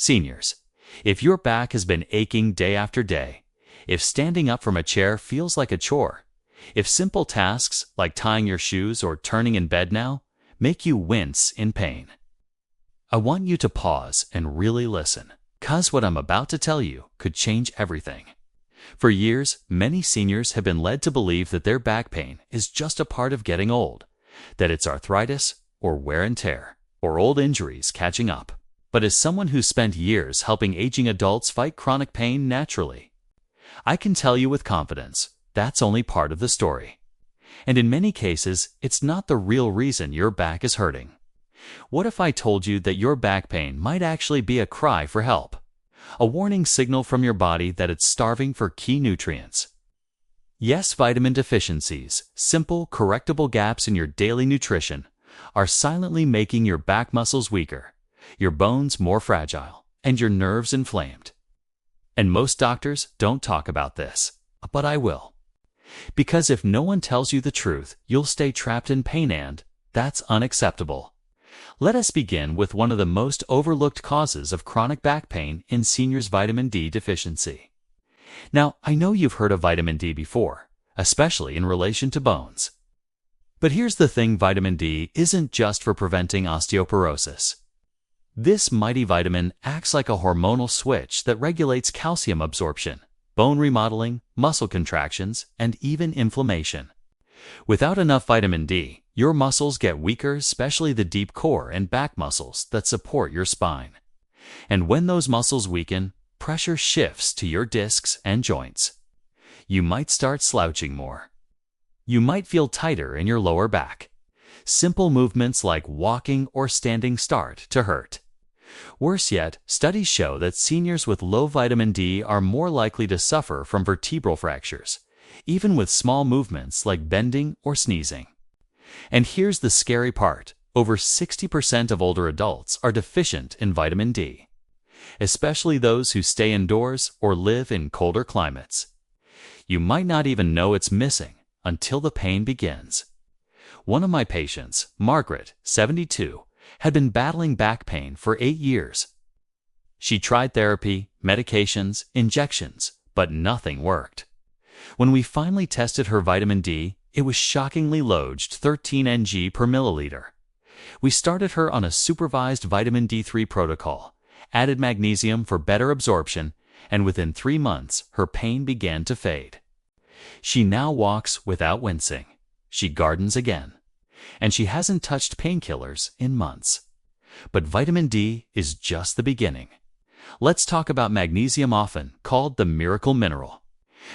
Seniors, if your back has been aching day after day, if standing up from a chair feels like a chore, if simple tasks like tying your shoes or turning in bed now make you wince in pain, I want you to pause and really listen, 'cause what I'm about to tell you could change everything. For years, many seniors have been led to believe that their back pain is just a part of getting old, that it's arthritis or wear and tear, or old injuries catching up. But as someone who spent years helping aging adults fight chronic pain naturally, I can tell you with confidence that's only part of the story. And in many cases, it's not the real reason your back is hurting. What if I told you that your back pain might actually be a cry for help? A warning signal from your body that it's starving for key nutrients. Yes, vitamin deficiencies, simple, correctable gaps in your daily nutrition, are silently making your back muscles weaker, your bones more fragile, and your nerves inflamed. And most doctors don't talk about this, but I will. Because if no one tells you the truth, you'll stay trapped in pain, and that's unacceptable. Let us begin with one of the most overlooked causes of chronic back pain in seniors: vitamin D deficiency. Now, I know you've heard of vitamin D before, especially in relation to bones. But here's the thing: vitamin D isn't just for preventing osteoporosis. This mighty vitamin acts like a hormonal switch that regulates calcium absorption, bone remodeling, muscle contractions, and even inflammation. Without enough vitamin D, your muscles get weaker, especially the deep core and back muscles that support your spine. And when those muscles weaken, pressure shifts to your discs and joints. You might start slouching more. You might feel tighter in your lower back. Simple movements like walking or standing start to hurt. Worse yet, studies show that seniors with low vitamin D are more likely to suffer from vertebral fractures, even with small movements like bending or sneezing. And here's the scary part: over 60% of older adults are deficient in vitamin D, especially those who stay indoors or live in colder climates. You might not even know it's missing until the pain begins. One of my patients, Margaret, 72, had been battling back pain for 8 years. She tried therapy, medications, injections, but nothing worked. When we finally tested her vitamin D, it was shockingly low, 13 ng per milliliter. We started her on a supervised vitamin D3 protocol, added magnesium for better absorption, and within 3 months, her pain began to fade. She now walks without wincing. She gardens again. And she hasn't touched painkillers in months. But vitamin D is just the beginning. Let's talk about magnesium, often called the miracle mineral.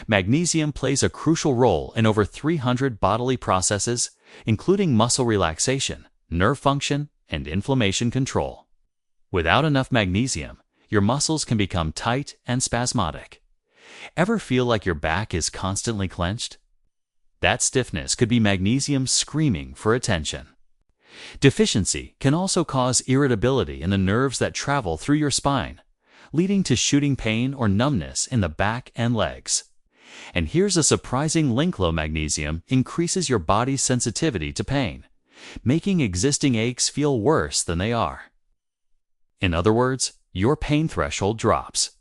Magnesium plays a crucial role in over 300 bodily processes, including muscle relaxation, nerve function, and inflammation control. Without enough magnesium, your muscles can become tight and spasmodic. Ever feel like your back is constantly clenched? That stiffness could be magnesium screaming for attention. Deficiency can also cause irritability in the nerves that travel through your spine, leading to shooting pain or numbness in the back and legs. And here's a surprising link: low magnesium increases your body's sensitivity to pain, making existing aches feel worse than they are. In other words, your pain threshold drops.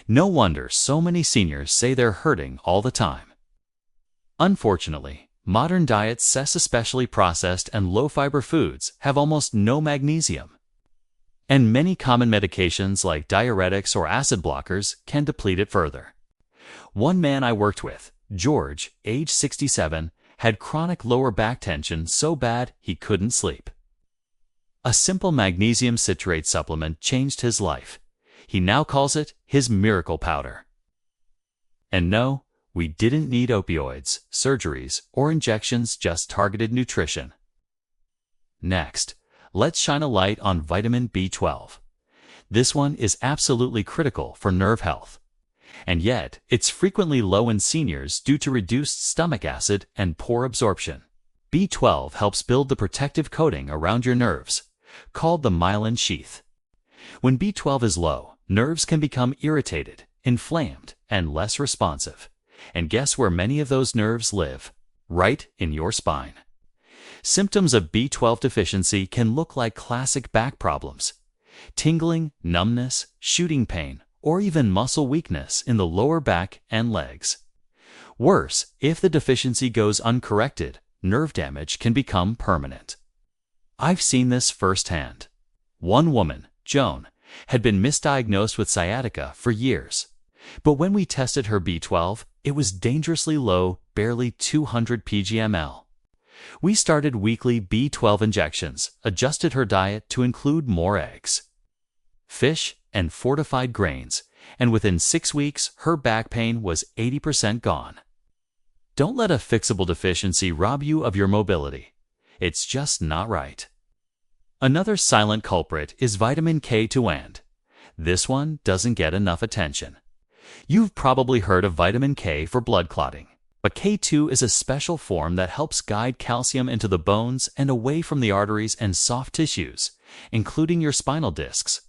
No wonder so many seniors say they're hurting all the time. Unfortunately, modern diets, especially processed and low-fiber foods, have almost no magnesium. And many common medications like diuretics or acid blockers can deplete it further. One man I worked with, George, age 67, had chronic lower back tension so bad he couldn't sleep. A simple magnesium citrate supplement changed his life. He now calls it his miracle powder. And no, we didn't need opioids, surgeries, or injections, just targeted nutrition. Next, let's shine a light on vitamin B12. This one is absolutely critical for nerve health. And yet, it's frequently low in seniors due to reduced stomach acid and poor absorption. B12 helps build the protective coating around your nerves, called the myelin sheath. When B12 is low, nerves can become irritated, inflamed, and less responsive. And guess where many of those nerves live? Right in your spine. Symptoms of B12 deficiency can look like classic back problems. tingling, numbness, shooting pain, or even muscle weakness in the lower back and legs. Worse, if the deficiency goes uncorrected, nerve damage can become permanent. I've seen this firsthand. One woman, Joan, had been misdiagnosed with sciatica for years. But when we tested her B12, it was dangerously low, barely 200 pgml. We started weekly B12 injections, adjusted her diet to include more eggs, fish, and fortified grains, and within 6 weeks, her back pain was 80% gone. Don't let a fixable deficiency rob you of your mobility. It's just not right. Another silent culprit is vitamin K2 and this one doesn't get enough attention. You've probably heard of vitamin K for blood clotting, but K2 is a special form that helps guide calcium into the bones and away from the arteries and soft tissues, including your spinal discs.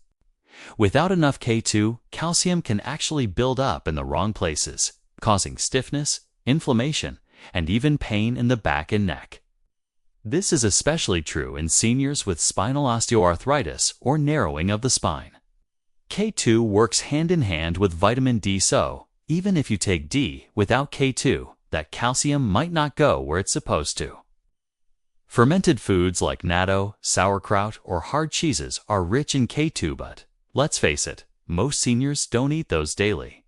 Without enough K2, calcium can actually build up in the wrong places, causing stiffness, inflammation, and even pain in the back and neck. This is especially true in seniors with spinal osteoarthritis or narrowing of the spine. K2 works hand in hand with vitamin D, so even if you take D without K2, that calcium might not go where it's supposed to. Fermented foods like natto, sauerkraut, or hard cheeses are rich in K2, but let's face it, most seniors don't eat those daily.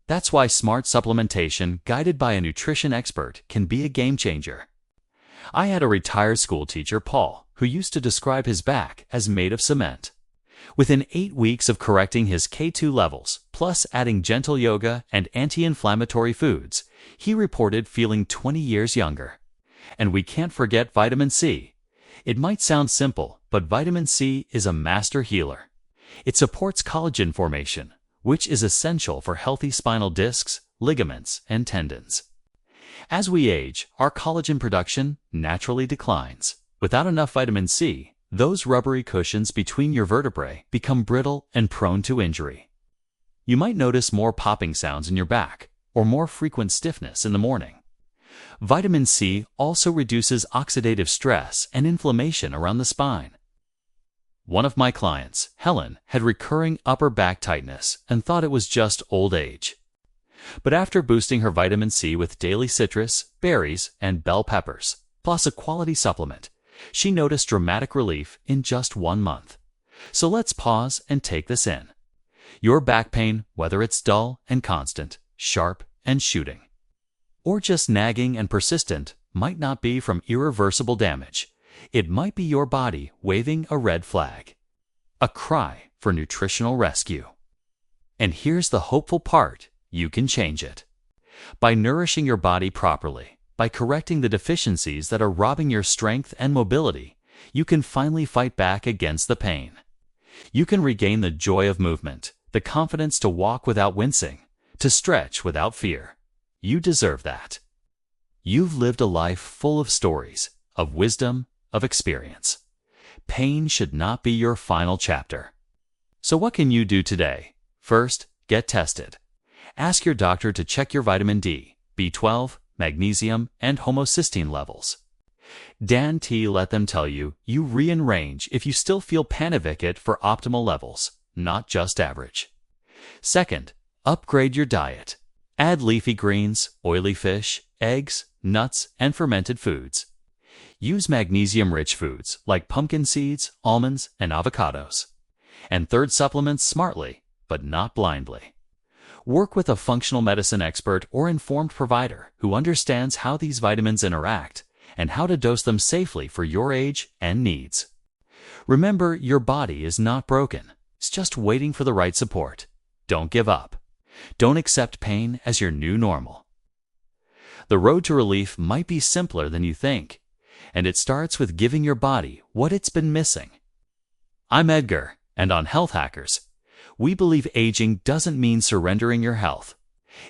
That's why smart supplementation guided by a nutrition expert can be a game changer. I had a retired school teacher, Paul, who used to describe his back as made of cement. Within 8 weeks of correcting his K2 levels, plus adding gentle yoga and anti-inflammatory foods, he reported feeling 20 years younger. And we can't forget vitamin C. It might sound simple, but vitamin C is a master healer. It supports collagen formation, which is essential for healthy spinal discs, ligaments, and tendons. As we age, our collagen production naturally declines. Without enough vitamin C, those rubbery cushions between your vertebrae become brittle and prone to injury. You might notice more popping sounds in your back, or more frequent stiffness in the morning. Vitamin C also reduces oxidative stress and inflammation around the spine. One of my clients, Helen, had recurring upper back tightness and thought it was just old age. But after boosting her vitamin C with daily citrus, berries, and bell peppers, plus a quality supplement, she noticed dramatic relief in just 1 month. So let's pause and take this in. Your back pain, whether it's dull and constant, sharp and shooting, or just nagging and persistent, might not be from irreversible damage. It might be your body waving a red flag, a cry for nutritional rescue. And here's the hopeful part, you can change it. By nourishing your body properly, by correcting the deficiencies that are robbing your strength and mobility, you can finally fight back against the pain. You can regain the joy of movement, the confidence to walk without wincing, to stretch without fear. You deserve that. You've lived a life full of stories, of wisdom, of experience. Pain should not be your final chapter. So what can you do today? First, get tested. Ask your doctor to check your vitamin D, B12, magnesium, and homocysteine levels. Dan T let them tell you re-in range if you still feel panavicate for optimal levels, not just average. Second, upgrade your diet. Add leafy greens, oily fish, eggs, nuts, and fermented foods. Use magnesium-rich foods like pumpkin seeds, almonds, and avocados. And third, supplements smartly, but not blindly. Work with a functional medicine expert or informed provider who understands how these vitamins interact and how to dose them safely for your age and needs. Remember, your body is not broken. It's just waiting for the right support. Don't give up. Don't accept pain as your new normal. The road to relief might be simpler than you think, and it starts with giving your body what it's been missing. I'm Edgar, and on Health Hackers, we believe aging doesn't mean surrendering your health.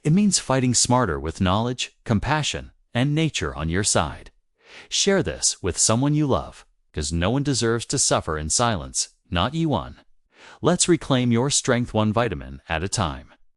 It means fighting smarter with knowledge, compassion, and nature on your side. Share this with someone you love, because no one deserves to suffer in silence, not you one. Let's reclaim your strength one vitamin at a time.